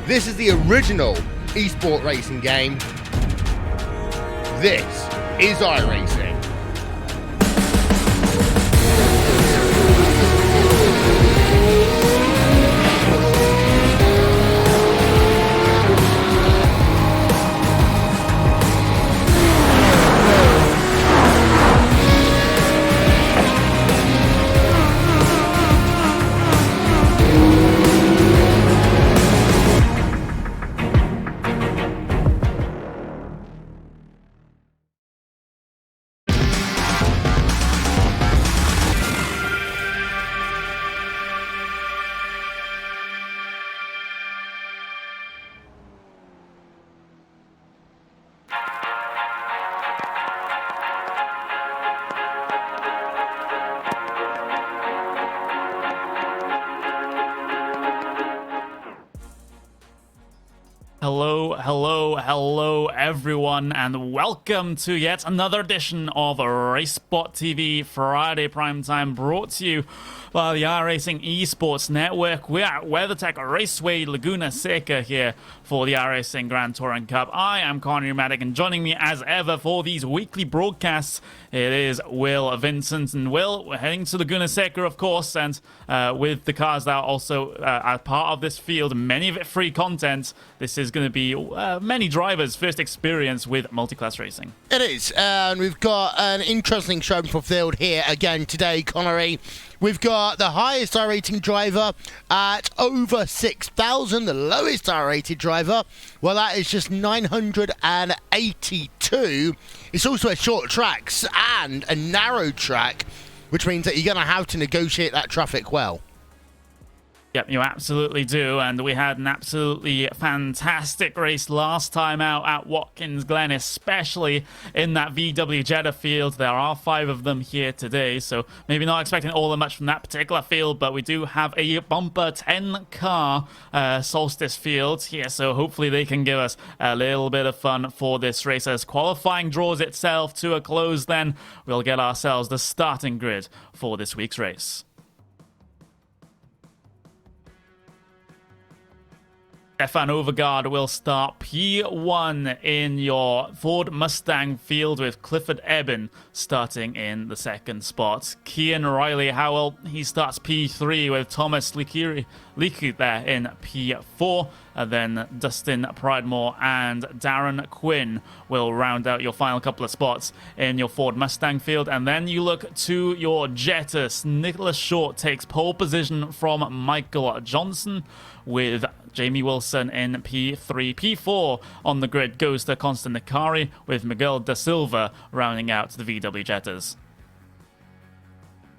This is the original esport racing game. This is iRacing. Hello everyone, and welcome to yet another edition of RaceSpot TV Friday Primetime, brought to you by the iRacing Esports Network. We're at WeatherTech Raceway Laguna Seca here for the iRacing Grand Touring Cup. I am Conor Pneumatic, and joining me as ever for these weekly broadcasts, it is Will Vincent. And Will, we're heading to Laguna Seca, of course, and with the cars that are also are part of this field, many of it free content, this is going to be many drivers' first experience with multiclass racing. It is, and we've got an interesting show for field here again today, Connery. We've got the highest I-rating driver at over 6,000. The lowest I-rated driver, well, that is just 982. It's also a short track and a narrow track, which means that you're going to have to negotiate that traffic well. Yep, you absolutely do, and we had an absolutely fantastic race last time out at Watkins Glen, especially in that VW Jetta field. There are 5 of them here today, so maybe not expecting all that much from that particular field, but we do have a bumper 10-car Solstice field here, so hopefully they can give us a little bit of fun for this race. As qualifying draws itself to a close, then we'll get ourselves the starting grid for this week's race. Stefan Overgaard will start P1 in your Ford Mustang field, with Clifford Eben starting in the second spot. Cian Riley Howell, he starts P3 with Thomas Liku there in P4. And then Dustin Pridemore and Darren Quinn will round out your final couple of spots in your Ford Mustang field. And then you look to your Jetta. Nicholas Short takes pole position from Michael Johnson, with Jamie Wilson in P3. P4 on the grid goes to Constant Nikari, with Miguel Da Silva rounding out the VW Jettas.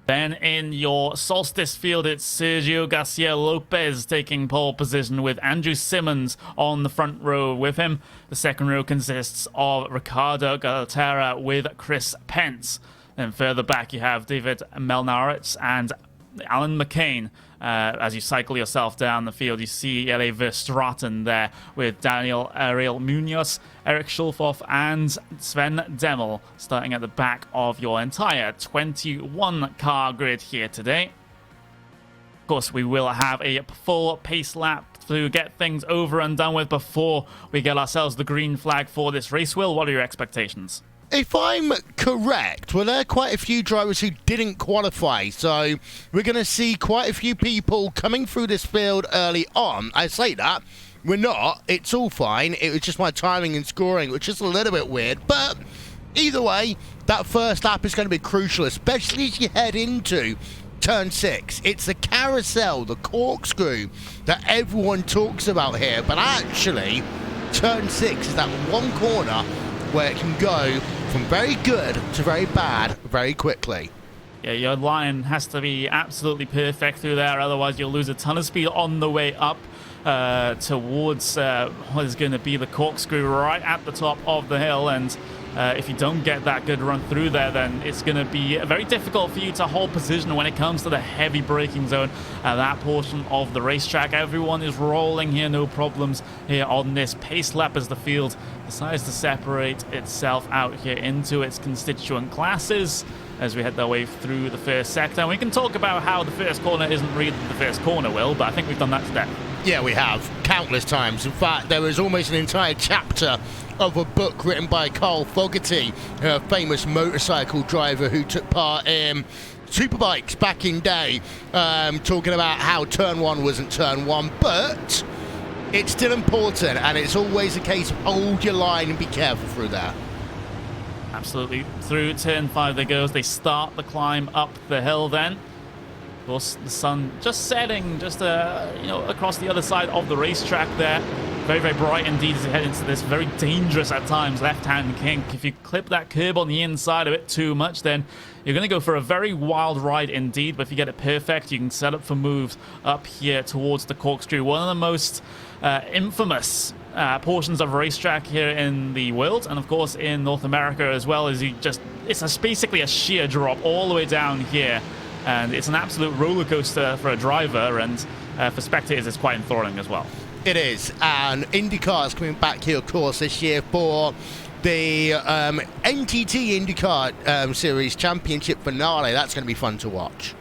Then in your Solstice field, it's Sergio Garcia Lopez taking pole position, with Andrew Simmons on the front row with him. The second row consists of Ricardo Galtera with Chris Pence. Then further back you have David Melnaritz and Alan McCain. As you cycle yourself down the field, you see L.A. Verstraeten there with Daniel Ariel Munoz, Eric Schulfoff, and Sven Demmel starting at the back of your entire 21-car grid here today. Of course, we will have a full pace lap to get things over and done with before we get ourselves the green flag for this race. Will, what are your expectations? If I'm correct, well, there are quite a few drivers who didn't qualify, so we're going to see quite a few people coming through this field early on. I say that, we're not, it's all fine, it was just my timing and scoring, which is a little bit weird, but either way, that first lap is going to be crucial, especially as you head into Turn 6. It's the carousel, the corkscrew that everyone talks about here, but actually, Turn 6 is that one corner where it can go from very good to very bad very quickly. Yeah, your line has to be absolutely perfect through there, otherwise you'll lose a ton of speed on the way up towards what is going to be the corkscrew right at the top of the hill. And if you don't get that good run through there, then it's going to be very difficult for you to hold position when it comes to the heavy braking zone at that portion of the racetrack. Everyone is rolling here, no problems here on this pace lap, as the field decides to separate itself out here into its constituent classes as we head our way through the first sector. And we can talk about how the first corner isn't really the first corner, Will, but I think we've done that to death. Yeah, we have. Countless times. In fact, there was almost an entire chapter of a book written by Carl Fogarty, a famous motorcycle driver who took part in superbikes back in day, talking about how turn one wasn't turn one, but it's still important, and it's always a case of hold your line and be careful through that. Absolutely. Through turn 5 they go as they start the climb up the hill then. Of course, the sun just setting just across the other side of the racetrack there. Very, very bright indeed as they head into this very dangerous at times left-hand kink. If you clip that curb on the inside a bit too much, then you're going to go for a very wild ride indeed. But if you get it perfect, you can set up for moves up here towards the corkscrew. One of the most infamous portions of racetrack here in the world, and of course in North America as well, as it's basically a sheer drop all the way down here. And it's an absolute roller coaster for a driver, and for spectators it's quite enthralling as well. It is, and IndyCar is coming back here, of course, this year for the NTT IndyCar Series Championship finale. That's going to be fun to watch.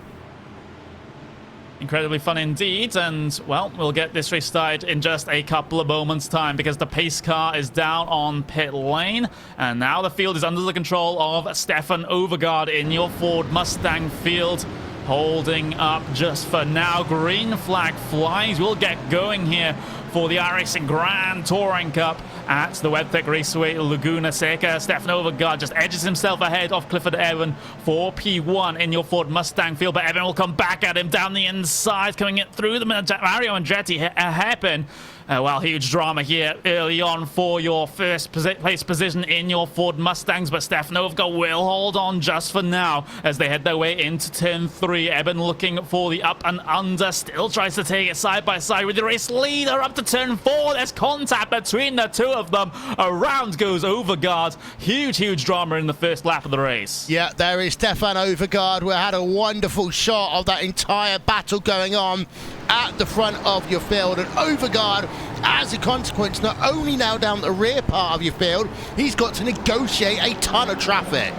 Incredibly fun indeed, and well, we'll get this race started in just a couple of moments time because the pace car is down on pit lane, and now the field is under the control of Stefan Overgaard in your Ford Mustang field, holding up just for now. Green flag flies. We'll get going here for the iRacing Grand Touring Cup at the WebTech Raceway Laguna Seca. Stefan Overgaard just edges himself ahead of Clifford Evan for P1 in your Ford Mustang field, but Evan will come back at him down the inside, coming in through the Mario Andretti hairpin. Well, huge drama here early on for your first place position in your Ford Mustangs, but Stefan Overgaard will hold on just for now as they head their way into turn 3. Eben looking for the up and under, still tries to take it side by side with the race leader up to turn 4. There's contact between the two of them. Around goes Overgaard. Huge drama in the first lap of the race. Yeah, there is Stefan Overgaard. We had a wonderful shot of that entire battle going on at the front of your field, and Overgaard, as a consequence, not only now down the rear part of your field, he's got to negotiate a ton of traffic.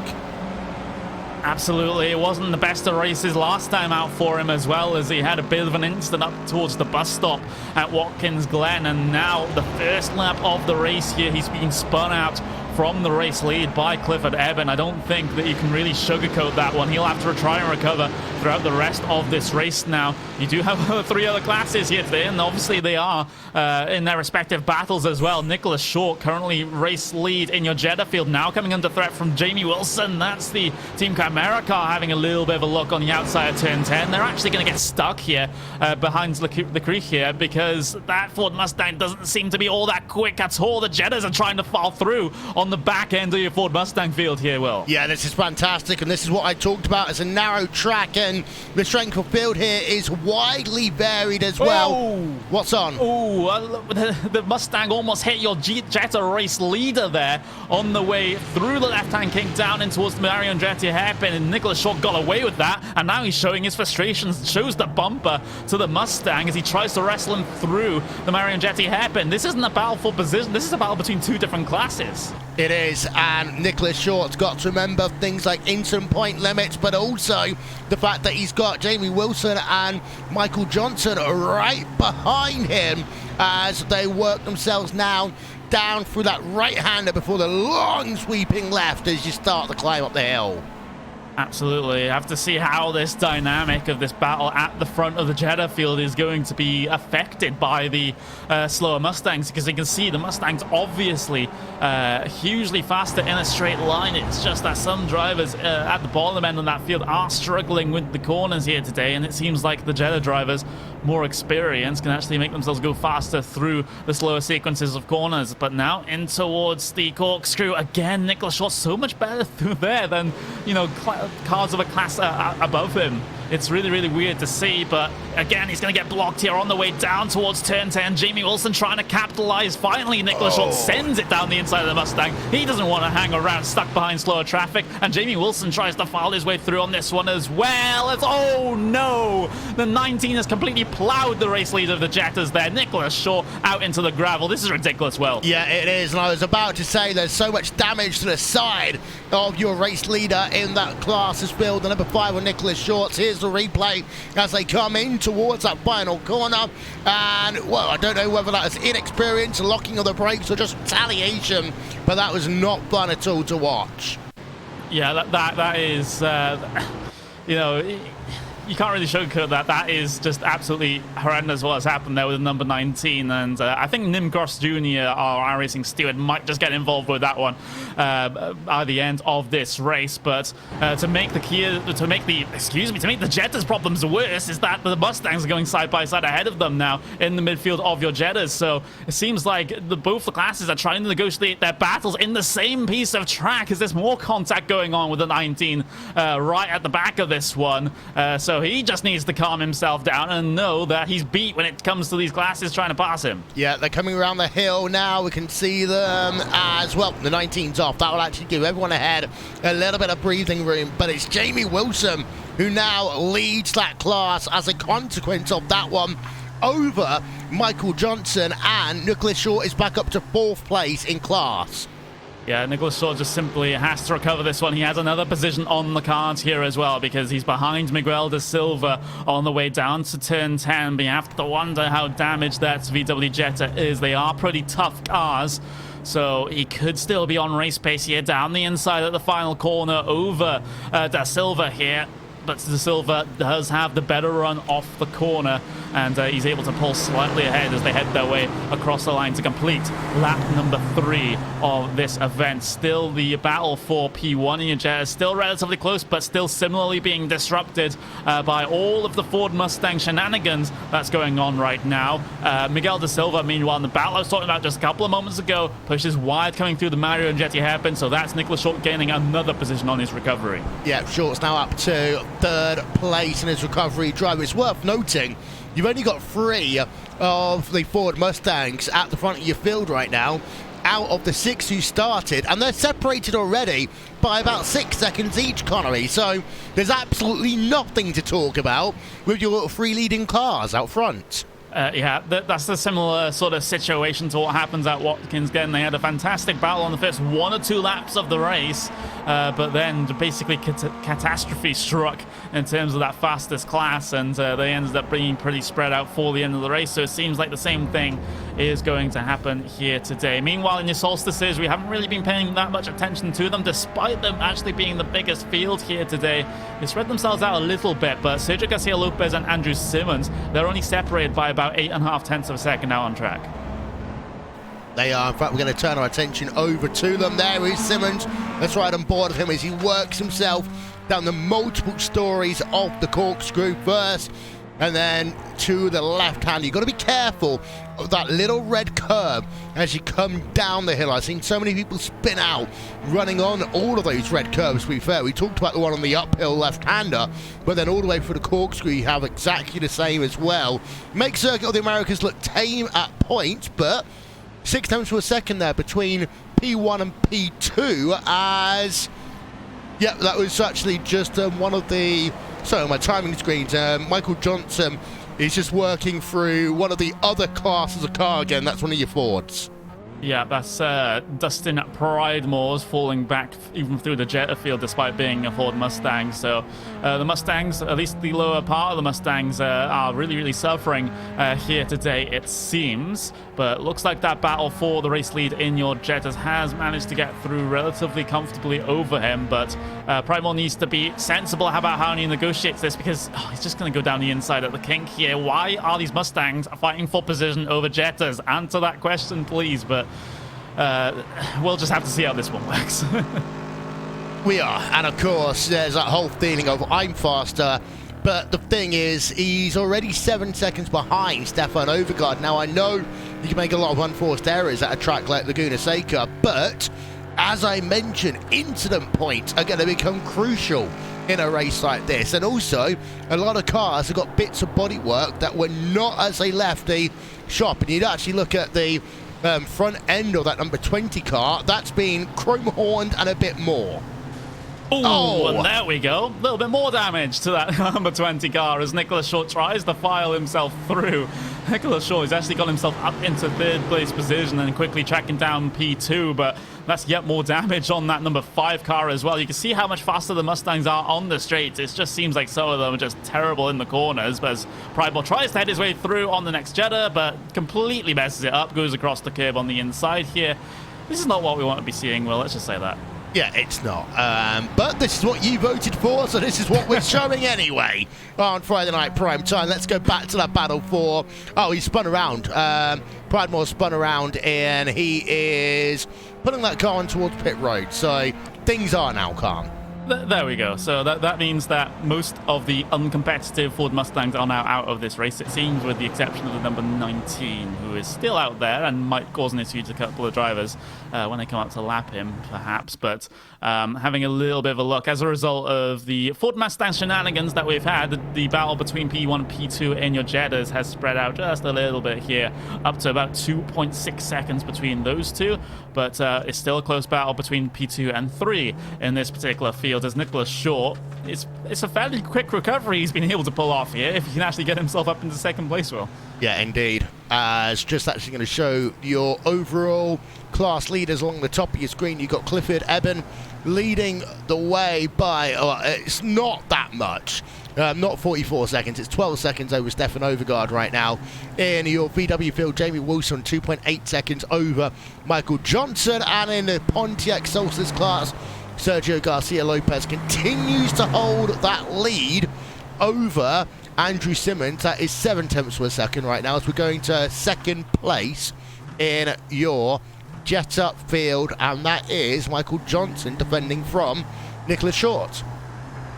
Absolutely, it wasn't the best of races last time out for him, as well as he had a bit of an incident up towards the bus stop at Watkins Glen, and now the first lap of the race here, he's being spun out from the race lead by Clifford Eben. I don't think that you can really sugarcoat that one. He'll have to try and recover throughout the rest of this race now. You do have 3 other classes here today, and obviously they are in their respective battles as well. Nicholas Short, currently race lead in your Jetta field, now coming under threat from Jamie Wilson. That's the Team Chimera car having a little bit of a look on the outside of turn 10. They're actually going to get stuck here behind the creek here, because that Ford Mustang doesn't seem to be all that quick at all. The Jettas are trying to fall through on the back end of your Ford Mustang field here, Will. Yeah, this is fantastic, and this is what I talked about as a narrow track, and the strength of field here is widely varied as well. Oh. What's on? Oh, the Mustang almost hit your Jetta race leader there on the way through the left-hand kink down in towards the Mario Andretti hairpin, and Nicholas Short got away with that, and now he's showing his frustrations, shows the bumper to the Mustang as he tries to wrestle him through the Mario Andretti hairpin. This isn't a battle for position, this is a battle between 2 different classes. It is, and Nicholas Short's got to remember things like incident point limits, but also the fact that he's got Jamie Wilson and Michael Johnson right behind him as they work themselves now down through that right-hander before the long sweeping left as you start the climb up the hill. Absolutely. I have to see how this dynamic of this battle at the front of the Jetta field is going to be affected by the slower Mustangs, because you can see the Mustangs obviously hugely faster in a straight line. It's just that some drivers at the bottom end of that field are struggling with the corners here today, and it seems like the Jetta drivers, more experience, can actually make themselves go faster through the slower sequences of corners. But now in towards the corkscrew again, Nicholas Short so much better through there than, you know, cars of a class above him. It's really weird to see, but again, he's going to get blocked here on the way down towards turn 10. Jamie Wilson trying to capitalize. Finally, Nicholas Short sends it down the inside of the Mustang. He doesn't want to hang around stuck behind slower traffic, and Jamie Wilson tries to file his way through on this one as well. Oh no! The 19 has completely plowed the race leader of the Jettas there. Nicholas Short out into the gravel. This is ridiculous, Will. Yeah, it is, and I was about to say there's so much damage to the side of your race leader in that class's field. The number 5 on Nicholas Short. Here's Here's the replay as they come in towards that final corner. And, well, I don't know whether that is inexperience, locking of the brakes, or just retaliation, but that was not fun at all to watch. Yeah, that is, you know, you can't really sugarcoat that. That is just absolutely horrendous what has happened there with number 19. And I think Nim Gross Jr., our iRacing steward, might just get involved with that one at the end of this race. But to make the Jetta's problems worse is that the Mustangs are going side by side ahead of them now in the midfield of your Jettas. So it seems like both the classes are trying to negotiate their battles in the same piece of track. Is there's more contact going on with the 19 right at the back of this one. So he just needs to calm himself down and know that he's beat when it comes to these classes trying to pass him. Yeah, they're coming around the hill now. We can see them as well. The 19's off. That will actually give everyone ahead a little bit of breathing room. But it's Jamie Wilson who now leads that class as a consequence of that one over Michael Johnson. And Nicholas Short is back up to 4th place in class. Yeah, Nicholas Short just simply has to recover this one. He has another position on the cards here as well because he's behind Miguel de Silva on the way down to turn 10. But you have to wonder how damaged that VW Jetta is. They are pretty tough cars. So he could still be on race pace here down the inside at the final corner over da Silva here. But De Silva does have the better run off the corner, and he's able to pull slightly ahead as they head their way across the line to complete lap number 3 of this event. Still the battle for P1 in your Jetta is still relatively close, but still similarly being disrupted by all of the Ford Mustang shenanigans that's going on right now. Miguel De Silva, meanwhile, in the battle I was talking about just a couple of moments ago, pushes wide coming through the Mario and Andretti hairpin, so that's Nicholas Short gaining another position on his recovery. Yeah, Short's now up to 3rd place in his recovery drive. It's worth noting you've only got 3 of the Ford Mustangs at the front of your field right now out of the 6 who started, and they're separated already by about 6 seconds each, Connery. So there's absolutely nothing to talk about with your 3 leading cars out front. Yeah, that's a similar sort of situation to what happens at Watkins Glen. They had a fantastic battle on the first 1 or 2 laps of the race, but then basically catastrophe struck in terms of that fastest class, and they ended up being pretty spread out for the end of the race. So it seems like the same thing is going to happen here today. Meanwhile, in your Solstices, we haven't really been paying that much attention to them, despite them actually being the biggest field here today. They spread themselves out a little bit, but Sergio Garcia Lopez and Andrew Simmons, they're only separated by about 8.5 tenths of a second now on track. They are. In fact, we're going to turn our attention over to them. There is Simmons. Let's ride on board with him as he works himself down the multiple stories of the corkscrew first, and then to the left hand. You've got to be careful of that little red curve as you come down the hill. I've seen so many people spin out running on all of those red curves, to be fair. We talked about the one on the uphill left-hander, but then all the way through the corkscrew you have exactly the same as well. Makes Circuit of the Americas look tame at points, but 6 tenths per second there between P1 and P2 as... yeah, that was actually just one of the... sorry, my timing screens. Michael Johnson is just working through one of the other classes of car again. That's one of your Fords. Yeah, that's Dustin Pridemore's falling back even through the Jetta field despite being a Ford Mustang. So the Mustangs, at least the lower part of the Mustangs, are really, really suffering here today, it seems. But looks like that battle for the race lead in your Jettas has managed to get through relatively comfortably over him. But Pridemore needs to be sensible about how he negotiates this, because he's just going to go down the inside at the kink here. Why are these Mustangs fighting for position over Jettas? Answer that question, please. But we'll just have to see how this one works. We are, and of course there's that whole feeling of I'm faster, but the thing is he's already 7 seconds behind Stefan Overgaard. Now I know you can make a lot of unforced errors at a track like Laguna Seca, but as I mentioned, incident points are going to become crucial in a race like this. And also a lot of cars have got bits of bodywork that were not as they left the shop, and you'd actually look at the front end of that number 20 car, that's been chrome horned and a bit more. Oh, and there we go. A little bit more damage to that number 20 car as Nicholas Short tries to file himself through. Nicholas Short has actually got himself up into 3rd place position and quickly tracking down P2, but That's yet more damage on that number 5 car as well. You can see how much faster the Mustangs are on the straights. It just seems like some of them are just terrible in the corners. But as Pridemore tries to head his way through on the next Jetta, but completely messes it up, goes across the curb on the inside here. This is not what we want to be seeing, Will. Let's just say that. Yeah, it's not. But this is what you voted for, so this is what we're showing anyway on Friday Night Prime Time. Let's go back to that battle for... Oh, he spun around. Pridemore spun around, and he is putting that car on towards pit road. So things are now calm. There we go. So that means that most of the uncompetitive Ford Mustangs are now out of this race, it seems, with the exception of the number 19, who is still out there and might cause an issue to a couple of drivers when they come up to lap him, perhaps. But having a little bit of a look, as a result of the Ford Mustang shenanigans that we've had, the battle between P1 and P2 in your Jettas has spread out just a little bit here, up to about 2.6 seconds between those two. But it's still a close battle between P2 and 3 in this particular field, as Nicholas Short, it's a fairly quick recovery he's been able to pull off here, if he can actually get himself up into second place, Will. Yeah, indeed. It's just actually going to show your overall class leaders along the top of your screen. You've got Clifford Eben leading the way by, it's not that much. Not 44 seconds, it's 12 seconds over Stefan Overgaard right now. In your VW field, Jamie Wilson, 2.8 seconds over Michael Johnson. And in the Pontiac Solstice class, Sergio Garcia Lopez continues to hold that lead over Andrew Simmons. That is 0.7 of a second right now, as we're going to second place in your Jetta field, and that is Michael Johnson defending from Nicholas Short.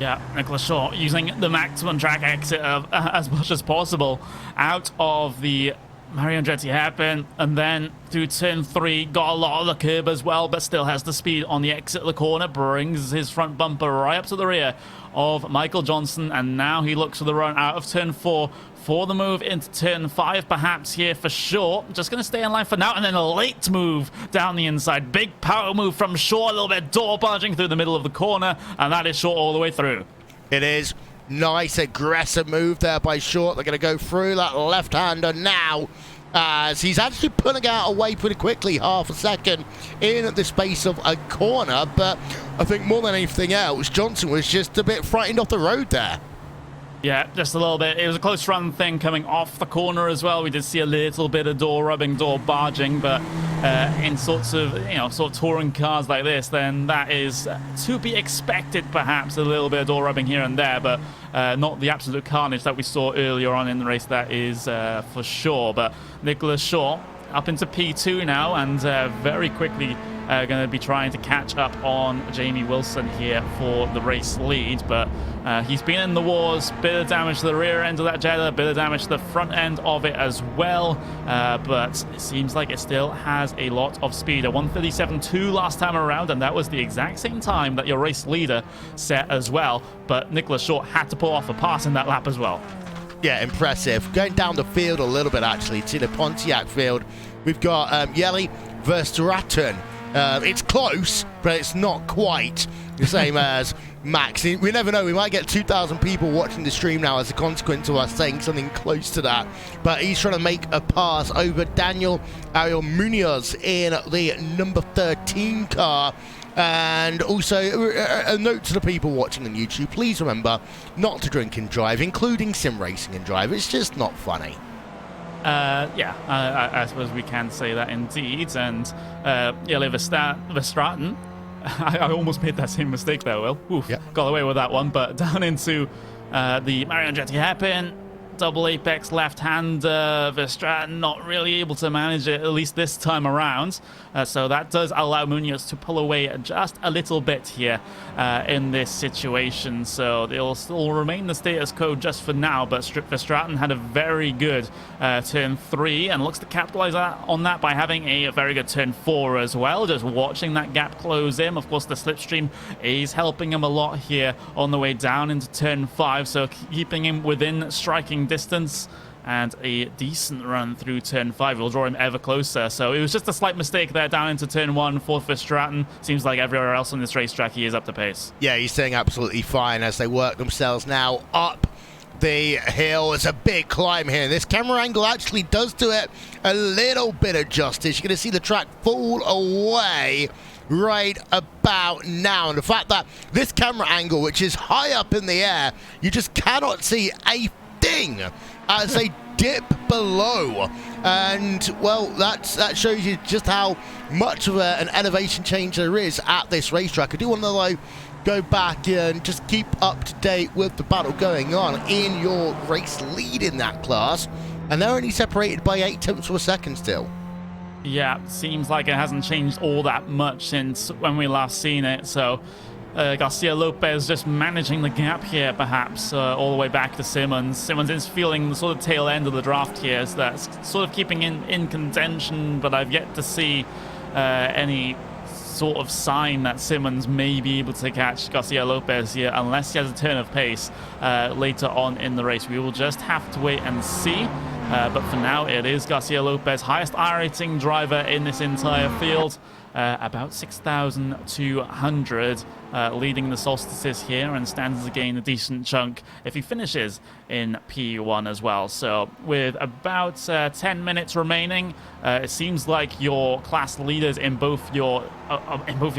Yeah, Nicholas Short using the maximum track exit of as much as possible out of the Mario Andretti hairpin, and then through turn 3, got a lot of the curb as well, but still has the speed on the exit of the corner, brings his front bumper right up to the rear of Michael Johnson, and now he looks for the run out of turn 4 for the move into turn 5, perhaps here for Short. Just going to stay in line for now, and then a late move down the inside. Big power move from Short, a little bit door barging through the middle of the corner, and that is Short all the way through. It is. Nice aggressive move there by Short. They're going to go through that left-hander now, as he's actually pulling out away pretty quickly, half a second in the space of a corner. But I think more than anything else, Johnson was just a bit frightened off the road there. Yeah, just a little bit. It was a close run thing coming off the corner as well. We did see a little bit of door rubbing, door barging, but in sorts of, sort of touring cars like this, then that is to be expected, perhaps, a little bit of door rubbing here and there, but not the absolute carnage that we saw earlier on in the race, that is for sure. But Nicholas Shaw up into P2 now, and very quickly going to be trying to catch up on Jamie Wilson here for the race lead. But he's been in the wars, bit of damage to the rear end of that Jetta, bit of damage to the front end of it as well, but it seems like it still has a lot of speed. A 1:37.2 last time around, and that was the exact same time that your race leader set as well. But Nicholas Short had to pull off a pass in that lap as well. Yeah, impressive. Going down the field a little bit, actually, to the Pontiac field, we've got Jelle Verstraeten. It's close, but it's not quite the same as Max. We never know. We might get 2,000 people watching the stream now as a consequence of us saying something close to that. But he's trying to make a pass over Daniel Ariel Munoz in the number 13 car. And also, a note to the people watching on YouTube, please remember not to drink and drive, including sim racing and drive. It's just not funny. I suppose we can say that indeed. And Jelle Verstraeten, I almost made that same mistake there, Will. Oof, yep. Got away with that one. But down into the Mario Andretti hairpin, double apex left-hander. Verstraeten not really able to manage it, at least this time around. So that does allow Munoz to pull away just a little bit here in this situation. So they'll still remain the status quo just for now, but Verstraeten had a very good turn 3 and looks to capitalize on that by having a very good turn 4 as well. Just watching that gap close in. Of course, the slipstream is helping him a lot here on the way down into turn 5, so keeping him within striking distance, and a decent run through turn 5 will draw him ever closer. So it was just a slight mistake there down into turn 1 for Verstraeten. Seems like everywhere else on this racetrack he is up to pace. Yeah, he's doing absolutely fine as they work themselves now up the hill. It's a big climb here. This camera angle actually does do it a little bit of justice. You're going to see the track fall away right about now. And the fact that this camera angle, which is high up in the air, you just cannot see a thing as they dip below. And well, that shows you just how much of an elevation change there is at this racetrack. I do want to though go back and just keep up to date with the battle going on in your race lead in that class, and they're only separated by 0.8 of a second still. Yeah, seems like it hasn't changed all that much since when we last seen it. So Garcia Lopez just managing the gap here, perhaps, all the way back to Simmons. Simmons is feeling the sort of tail end of the draft here, so that's sort of keeping in contention, but I've yet to see any sort of sign that Simmons may be able to catch Garcia Lopez here unless he has a turn of pace later on in the race. We will just have to wait and see. But for now, it is Garcia Lopez, highest iRacing driver in this entire field. About 6,200, leading the Solstices here, and stands to gain a decent chunk if he finishes in P1 as well. So with about 10 minutes remaining, it seems like your class leaders in both your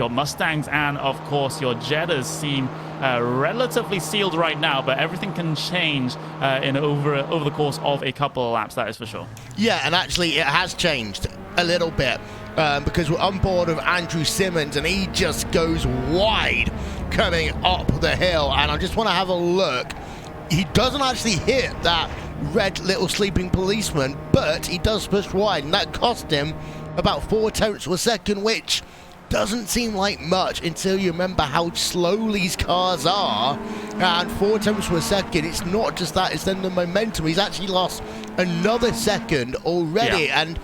Mustangs and of course your Jettas seem relatively sealed right now, but everything can change over the course of a couple of laps, that is for sure. Yeah, and actually it has changed a little bit. Because we're on board with Andrew Simmons, and he just goes wide coming up the hill. And I just want to have a look. He doesn't actually hit that red little sleeping policeman, but he does push wide, and that cost him about 0.4 of a second, which doesn't seem like much until you remember how slow these cars are. And 0.4 of a second, it's not just that, it's then the momentum. He's actually lost another second already, yeah.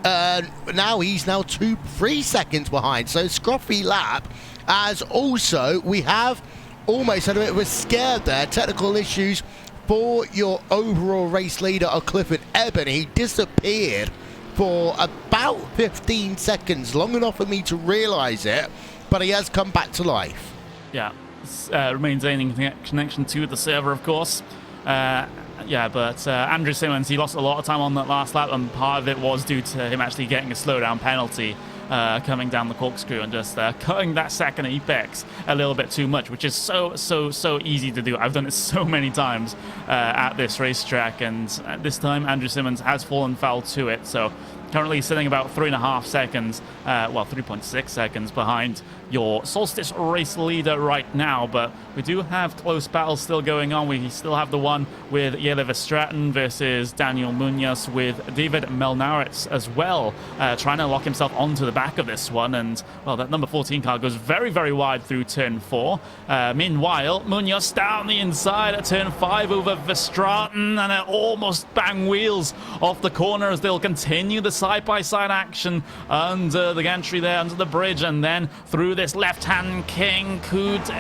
And now he's 3 seconds behind. So scruffy lap, as also we have almost had a bit of a scare there. Technical issues for your overall race leader, Clifford Eben. He disappeared for about 15 seconds, long enough for me to realize it, but he has come back to life. Yeah, maintaining connection to the server, of course. Yeah, but Andrew Simmons, he lost a lot of time on that last lap, and part of it was due to him actually getting a slowdown penalty coming down the corkscrew and just cutting that second apex a little bit too much, which is so easy to do. I've done it so many times at this racetrack, and this time Andrew Simmons has fallen foul to it. So currently sitting about 3.5 seconds, well, 3.6 seconds behind your Solstice race leader right now, but we do have close battles still going on. We still have the one with Jelle Verstraeten versus Daniel Munoz, with David Melnaritz as well, trying to lock himself onto the back of this one. And, well, that number 14 car goes very wide through turn 4. Meanwhile, Munoz down the inside at turn 5 over Verstraeten, and it almost bang wheels off the corner as they'll continue the side-by-side action under the gantry there, under the bridge, and then through this left-hand king. Coudes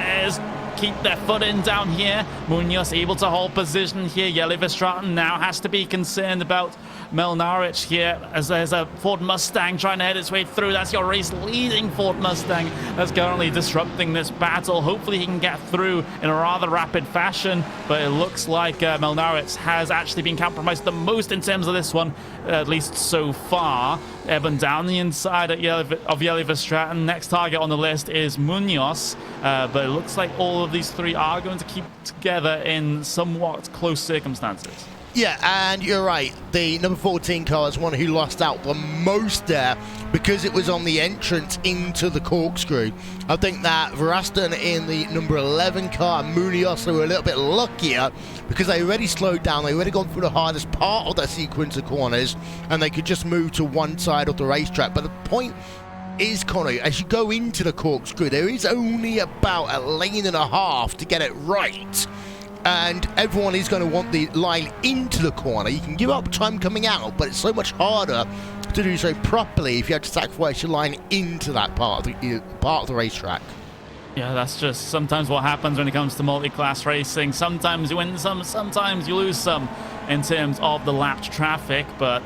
keep their foot in down here. Munoz able to hold position here. Jelle Verstraeten now has to be concerned about Melnaric here, as there's a Ford Mustang trying to head its way through. That's your race-leading Ford Mustang that's currently disrupting this battle. Hopefully he can get through in a rather rapid fashion, but it looks like Melnaric has actually been compromised the most in terms of this one, at least so far. Eben down the inside of Jelle Verstraeten. Next target on the list is Munoz, but it looks like all of these three are going to keep together in somewhat close circumstances. Yeah, and you're right. The number 14 car is one who lost out the most there because it was on the entrance into the corkscrew. I think that Verstappen in the number 11 car and Munoz were a little bit luckier because they already slowed down. They already gone through the hardest part of that sequence of corners, and they could just move to one side of the racetrack. But the point is, Connor, as you go into the corkscrew, there is only about a lane and a half to get it right. And everyone is going to want the line into the corner. You can give up time coming out, but it's so much harder to do so properly if you have to sacrifice your line into that part of the racetrack. Yeah, that's just sometimes what happens when it comes to multi-class racing. Sometimes you win some, sometimes you lose some in terms of the lapped traffic, but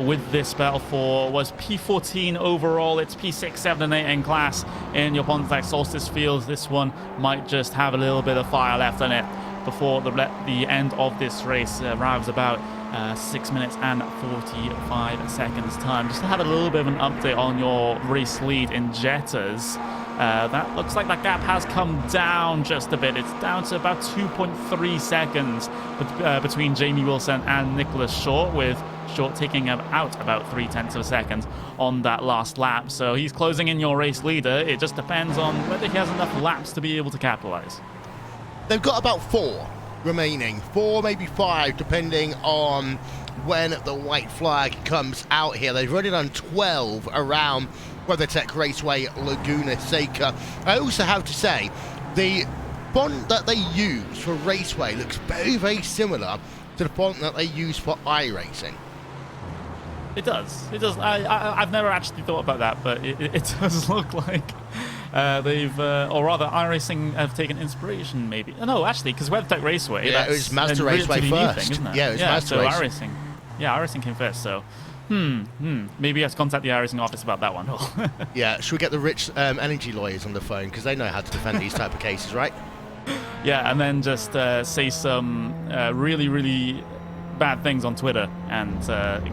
with this battle for was P14 overall, it's P6, 7, and 8 in class in your Pontiac Solstice fields. This one might just have a little bit of fire left in it before the end of this race arrives about 6 minutes and 45 seconds time. Just to have a little bit of an update on your race lead in Jettas. That looks like that gap has come down just a bit. It's down to about 2.3 seconds between Jamie Wilson and Nicholas Short, with Short taking out about 0.3 of a second on that last lap. So he's closing in your race leader. It just depends on whether he has enough laps to be able to capitalize. They've got about 4 remaining, 4 maybe 5 depending on when the white flag comes out here. They've already done 12 around WeatherTech Raceway Laguna Seca. I also have to say the font that they use for Raceway looks very, very similar to the font that they use for iRacing. It does. It does. I've never actually thought about that, but it does look like they've, or rather, iRacing have taken inspiration, maybe. No, actually, because WeatherTech Raceway. Yeah, it was Mazda Raceway first. Thing, isn't it? Yeah, it was Mazda Raceway. iRacing. Yeah, iRacing came first, so. Maybe you have to contact the iRacing office about that one. Yeah, should we get the rich energy lawyers on the phone, because they know how to defend these type of cases, right? Yeah, and then just say some really, really bad things on Twitter and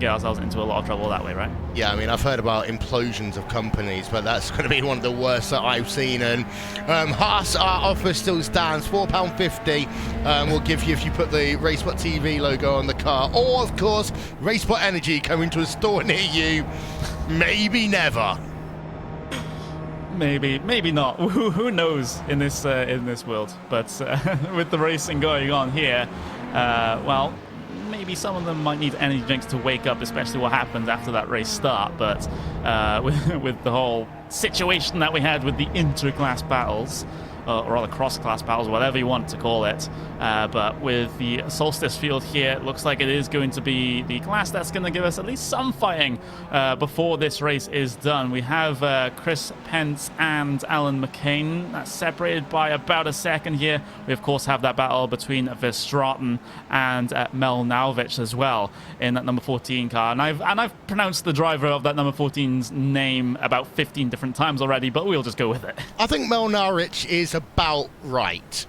get ourselves into a lot of trouble that way, right? Yeah, I mean, I've heard about implosions of companies, but that's going to be one of the worst that I've seen. And Haas, our offer still stands, £4.50 we'll give you if you put the Racebot TV logo on the car, or of course Racebot Energy coming to a store near you. Maybe never. Maybe not. Who knows in this world? But with the racing going on here, well, maybe some of them might need energy drinks to wake up, especially what happens after that race start. But with the whole situation that we had with the interclass battles, or rather cross-class battles, whatever you want to call it. But with the Solstice field here, it looks like it is going to be the class that's going to give us at least some fighting before this race is done. We have Chris Pence and Alan McCain. That's separated by about a second here. We, of course, have that battle between Verstraeten and Mel Nauwich as well in that number 14 car. And I've pronounced the driver of that number 14's name about 15 different times already, but we'll just go with it. I think Mel Nauwich is about right.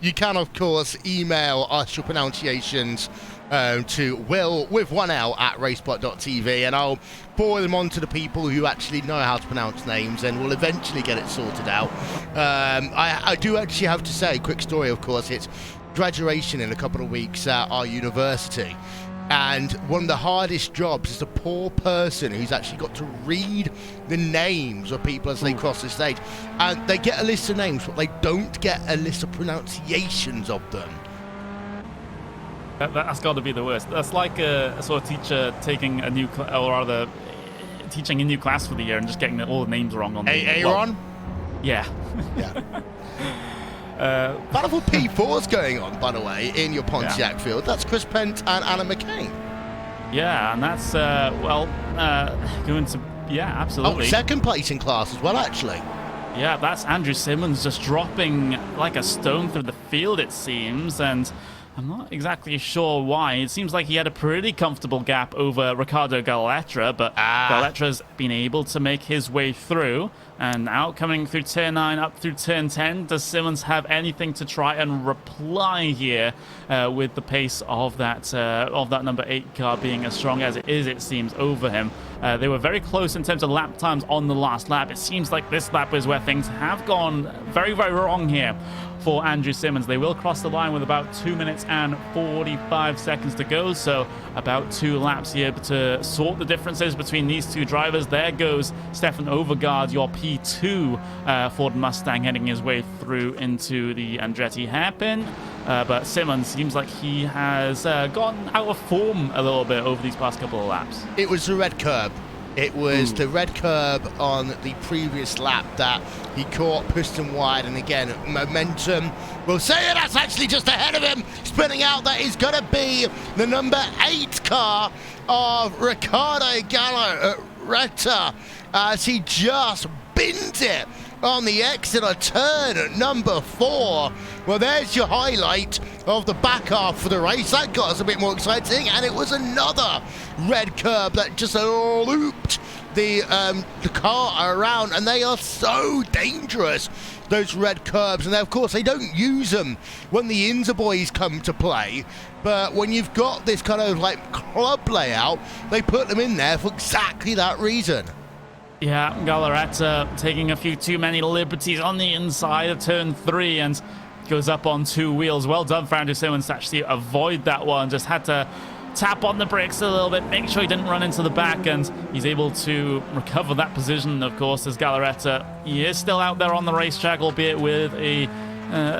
You can, of course, email us your pronunciations to Will with 1L at racebot.tv, and I'll forward them on to the people who actually know how to pronounce names, and we'll eventually get it sorted out. I do actually have to say, quick story, of course, it's graduation in a couple of weeks at our university. And one of the hardest jobs is a poor person who's actually got to read the names of people as they cross the stage. And they get a list of names, but they don't get a list of pronunciations of them. That's got to be the worst. That's like a sort of teacher taking a new, or rather, teaching a new class for the year and just getting all the names wrong on the Aaron? Well, yeah. Yeah. Battle for P4's going on, by the way, in your Pontiac field. That's Chris Pent and Alan McCain. Yeah, and that's, going to, yeah, absolutely. Oh, second place in class as well, actually. Yeah, that's Andrew Simmons just dropping like a stone through the field, it seems, and I'm not exactly sure why. It seems like he had a pretty comfortable gap over Ricardo Galletra, but Galletra's been able to make his way through. And now coming through turn 9 up through turn 10, does Simmons have anything to try and reply here with the pace of that number 8 car being as strong as it is, it seems, over him? They were very close in terms of lap times on the last lap. It seems like this lap is where things have gone very, very wrong here for Andrew Simmons. They will cross the line with about 2 minutes and 45 seconds to go, so about 2 laps here to sort the differences between these two drivers. There goes Stefan Overgaard, your P2 Ford Mustang, heading his way through into the Andretti hairpin. But Simmons seems like he has gotten out of form a little bit over these past couple of laps. It was the red curb. It was the red curb on the previous lap that he caught, pushed him wide, and again, momentum. We'll say that's actually just ahead of him. Spinning out, that is going to be the number 8 car of Ricardo Galletra as he just bins it on the exit of turn at number 4. Well, there's your highlight of the back half for the race. That got us a bit more exciting, and it was another red curb that just looped the car around, and they are so dangerous, those red curbs. And of course, they don't use them when the Inter boys come to play. But when you've got this kind of like club layout, they put them in there for exactly that reason. Yeah, Galarreta taking a few too many liberties on the inside of turn 3 and goes up on 2 wheels. Well done for Andrew Simmons to actually avoid that one. Just had to tap on the brakes a little bit, make sure he didn't run into the back, and he's able to recover that position, of course, as Galarreta. He is still out there on the racetrack, albeit with a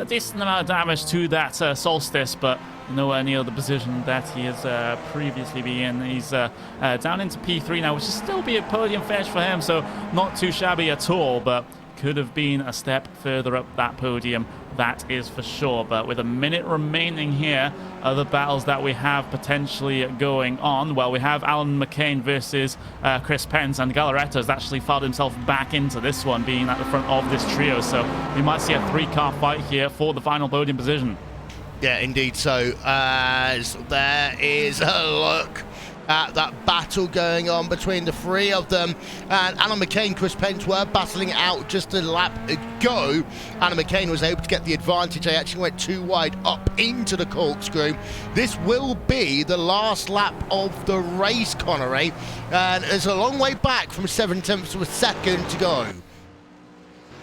decent amount of damage to that Solstice, but nowhere near the position that he has previously been in. He's down into P3 now, which is still be a podium finish for him, so not too shabby at all, but could have been a step further up that podium, that is for sure. But with a minute remaining here, other battles that we have potentially going on. Well, we have Alan McCain versus Chris Pence, and Galarreta has actually filed himself back into this one, being at the front of this trio. So we might see a 3-car fight here for the final podium position. Yeah, indeed. So as there is a look at that battle going on between the 3 of them, and Alan McCain and Chris Pence were battling out just a lap ago. Alan McCain was able to get the advantage. They actually went too wide up into the corkscrew. This will be the last lap of the race, Connery, and it's a long way back from 7/10 to a second to go.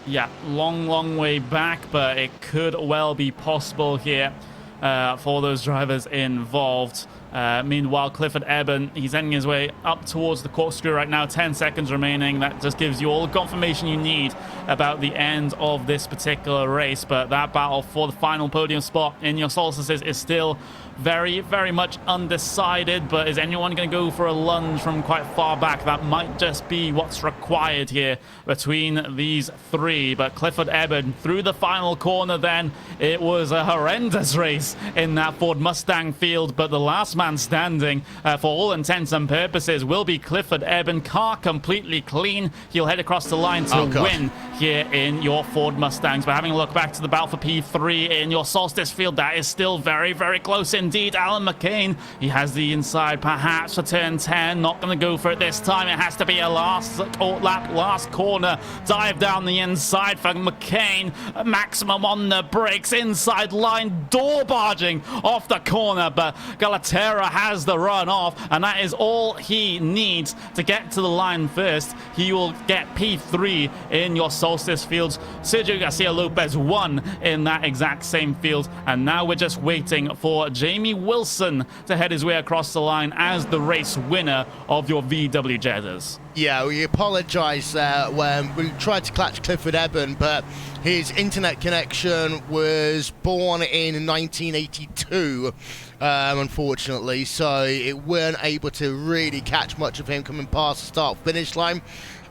Yeah, long way back, but it could well be possible here for those drivers involved. Meanwhile, Clifford Eben, he's ending his way up towards the corkscrew right now. 10 seconds remaining. That just gives you all the confirmation you need about the end of this particular race. But that battle for the final podium spot in your Solstices is still very much undecided. But is anyone going to go for a lunge from quite far back? That might just be what's required here between these 3. But Clifford Eben through the final corner then. It was a horrendous race in that Ford Mustang field, but the last man standing for all intents and purposes will be Clifford Eben. Car completely clean. He'll head across the line to win here in your Ford Mustangs. But having a look back to the battle for P3 in your Solstice field, that is still very close indeed. Alan McCain, he has the inside perhaps for turn 10. Not going to go for it this time. It has to be a last lap, last corner dive down the inside for McCain. Maximum on the brakes, inside line, door barging off the corner, but Galarreta has the run off, and that is all he needs to get to the line first. He will get P3 in your Solstice fields. Sergio Garcia Lopez won in that exact same field, and now we're just waiting for Jamie Wilson to head his way across the line as the race winner of your VW Jettas. Yeah, we apologise when we tried to catch Clifford Eben, but his internet connection was born in 1982, unfortunately, so it weren't able to really catch much of him coming past the start-finish line.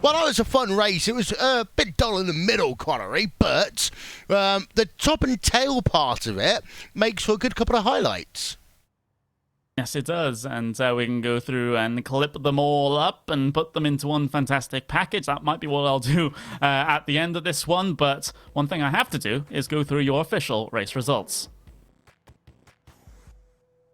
Well, that was a fun race. It was a bit dull in the middle, Connery, but the top and tail part of it makes for a good couple of highlights. Yes, it does, and we can go through and clip them all up and put them into one fantastic package. That might be what I'll do at the end of this one, but one thing I have to do is go through your official race results.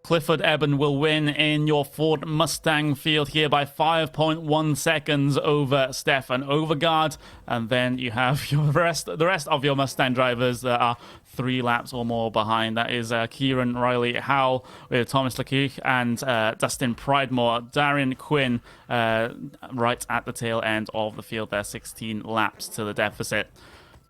Clifford Eben will win in your Ford Mustang field here by 5.1 seconds over Stefan Overgaard. And then you have the rest of your Mustang drivers that are 3 laps or more behind. That is Kieran Riley Howell with Thomas Leclerc and Dustin Pridemore. Darian Quinn right at the tail end of the field there, 16 laps to the deficit.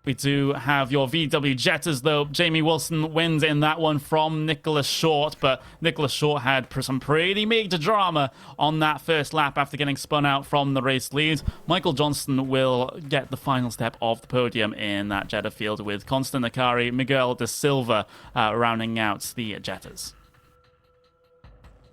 We do have your VW Jettas, though. Jamie Wilson wins in that one from Nicholas Short, but Nicholas Short had some pretty major drama on that first lap after getting spun out from the race lead. Michael Johnston will get the final step of the podium in that Jetta field, with Constant Akari, Miguel de Silva rounding out the Jettas.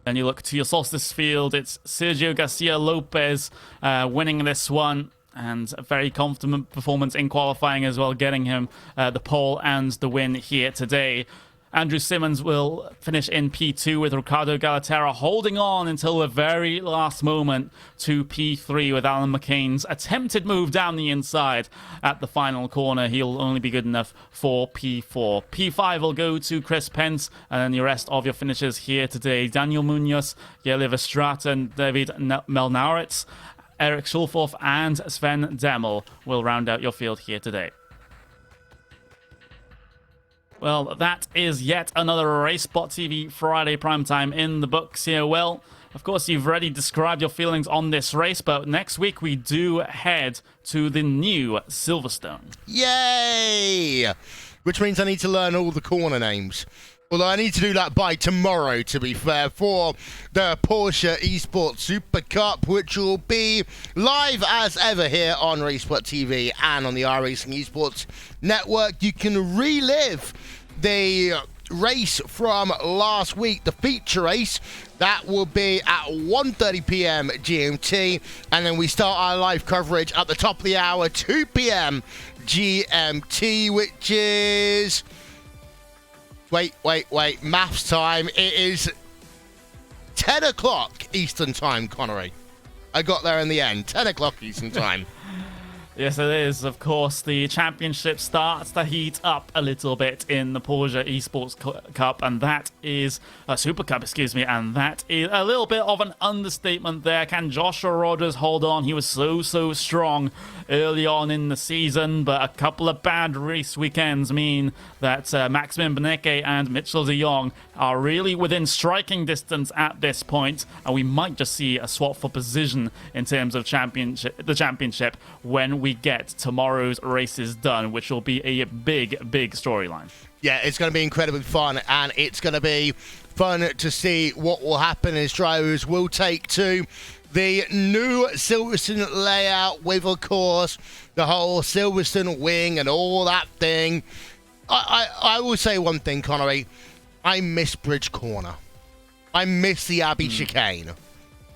Then you look to your Solstice field. It's Sergio Garcia Lopez winning this one, and a very confident performance in qualifying as well, getting him the pole and the win here today. Andrew Simmons will finish in P2 with Ricardo Galarreta holding on until the very last moment to P3 with Alan McCain's attempted move down the inside at the final corner. He'll only be good enough for P4. P5 will go to Chris Pence, and then the rest of your finishers here today: Daniel Munoz, Yeliv Estrata, and David Melnauritz. Eric Schulforth and Sven Demmel will round out your field here today. Well, that is yet another RaceSpot TV Friday primetime in the books here. Well, of course, you've already described your feelings on this race, but next week we do head to the new Silverstone. Yay! Which means I need to learn all the corner names. Although I need to do that by tomorrow, to be fair, for the Porsche Esports Super Cup, which will be live as ever here on RaceSpot TV and on the iRacing Esports Network. You can relive the race from last week, the feature race. That will be at 1:30 p.m. GMT, and then we start our live coverage at the top of the hour, 2 p.m. GMT, which is... Wait, maths time. It is 10 o'clock Eastern time, Connery. I got there in the end. 10 o'clock Eastern time. Yes, it is. Of course, the championship starts to heat up a little bit in the Porsche Esports Cup, and that is Super Cup, excuse me, and that is a little bit of an understatement there. Can Joshua Rogers hold on? He was so strong early on in the season, but a couple of bad race weekends mean that Maximilian Benecke and Mitchell de Jong are really within striking distance at this point, and we might just see a swap for position in terms of the championship when we get tomorrow's races done, which will be a big storyline. Yeah, it's going to be incredibly fun, and it's going to be fun to see what will happen as drivers will take to the new Silverstone layout with, of course, the whole Silverstone wing and all that thing. I will say one thing, Connery. I miss Bridge Corner. I miss the Abbey chicane.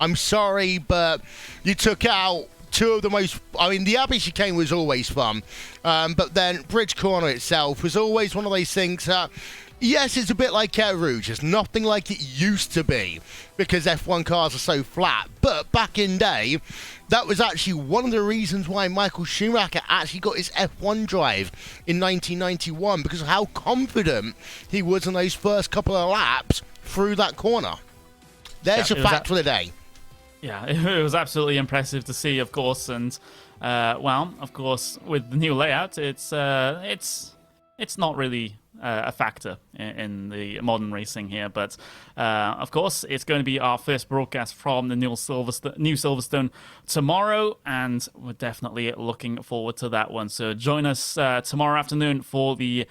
I'm sorry, but you took out two of the most... I mean, the Abbey chicane was always fun, but then Bridge Corner itself was always one of those things that... Yes, it's a bit like Eau Rouge. It's nothing like it used to be because F1 cars are so flat. But back in day, that was actually one of the reasons why Michael Schumacher actually got his F1 drive in 1991, because of how confident he was in those first couple of laps through that corner. There's your fact for the day. Yeah, it was absolutely impressive to see, of course. And, well, of course, with the new layout, it's not really... a factor in the modern racing here, but of course it's going to be our first broadcast from the new Silverstone tomorrow, and we're definitely looking forward to that one. So join us tomorrow afternoon for the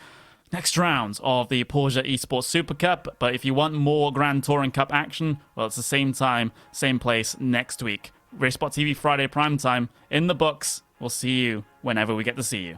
next round of the Porsche Esports Super Cup. But if you want more Grand Touring Cup action, well, it's the same time, same place next week. RaceSpot TV Friday primetime in the books. We'll see you whenever we get to see you.